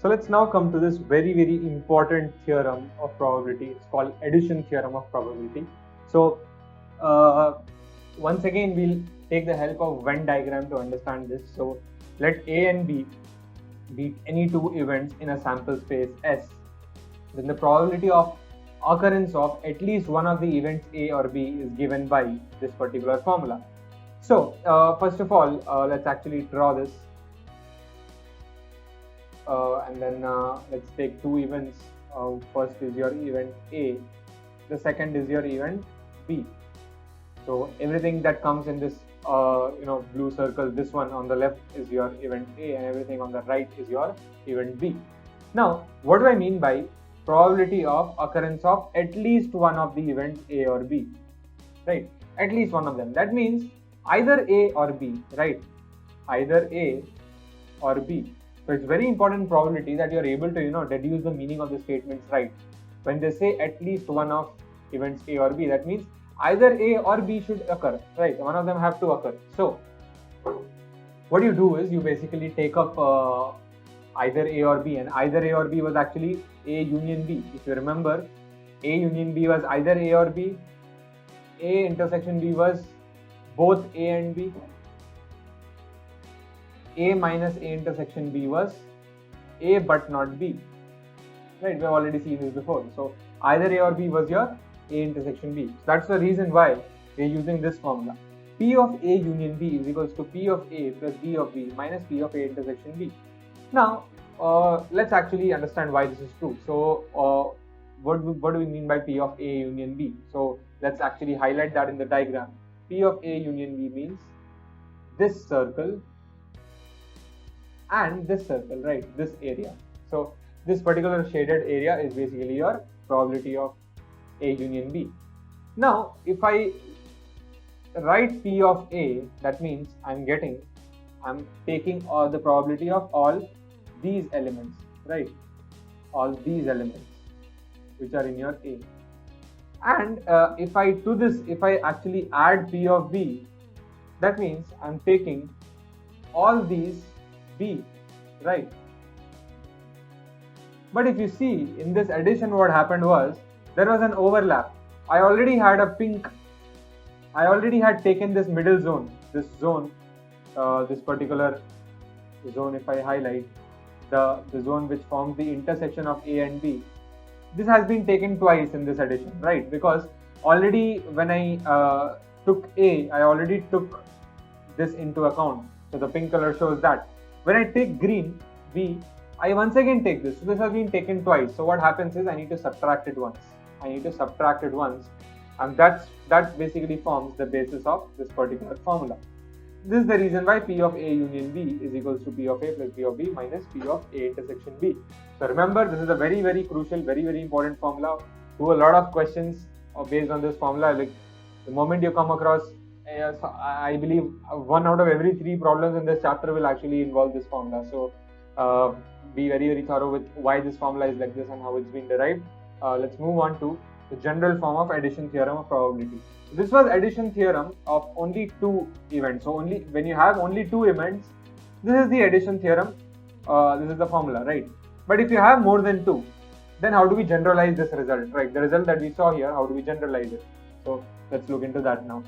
So let's now come to this very important theorem of probability. It's called addition theorem of probability. So once again we'll take the help of Venn diagram to understand this. So let A and B be any two events in a sample space S. Then the probability of occurrence of at least one of the events A or B is given by this particular formula. So first of all, let's actually draw this. And then let's take two events. First is your event A, the second is your event B. So everything that comes in this blue circle, this one on the left is your event A and everything on the right is your event B. Now what do I mean by probability of occurrence of at least one of the events A or B, right? At least one of them. That means either A or B, right? Either A or B. So it's very important probability that you are able to deduce the meaning of the statements right. When they say at least one of events A or B, that means either A or B should occur, right? One of them have to occur. So what you do is you basically take up either A or B, and either A or B was actually A union B. If you remember, A union B was either A or B. A intersection B was both A and B. A minus A intersection B was A but not B, right? We have already seen this before. So either A or B was your A intersection B. So that's the reason why we are using this formula. P of A union B is equals to P of A plus B of B minus P of A intersection B. Now let's actually understand why this is true. So what do we mean by P of A union B? So let's actually highlight that in the diagram. P of A union B means this circle and this circle, right? This area. So this particular shaded area is basically your probability of A union B. Now if I write P of A, that means I'm taking all the probability of all these elements, right? All these elements which are in your A. And if I actually add P of B, that means I'm taking all these B, right? But if you see in this addition, what happened was there was an overlap. I already had taken this middle zone, this particular zone. If I highlight the zone which forms the intersection of A and B, this has been taken twice in this addition, right? Because already when I took A, I already took this into account. So the pink color shows that. When I take green, B, I once again take this. So this has been taken twice. So what happens is I need to subtract it once. And that basically forms the basis of this particular formula. This is the reason why P of A union B is equals to P of A plus P of B minus P of A intersection B. So remember, this is a very crucial, very important formula. Do a lot of questions based on this formula. Like the moment you come across, I believe 1 out of every 3 problems in this chapter will actually involve this formula. So be very thorough with why this formula is like this and how it's been derived. Let's move on to the general form of addition theorem of probability. This was addition theorem of only 2 events. So only when you have only 2 events, this is the addition theorem. This is the formula, right? But if you have more than 2, then how do we generalize this result, right? The result that we saw here, how do we generalize it? So let's look into that now.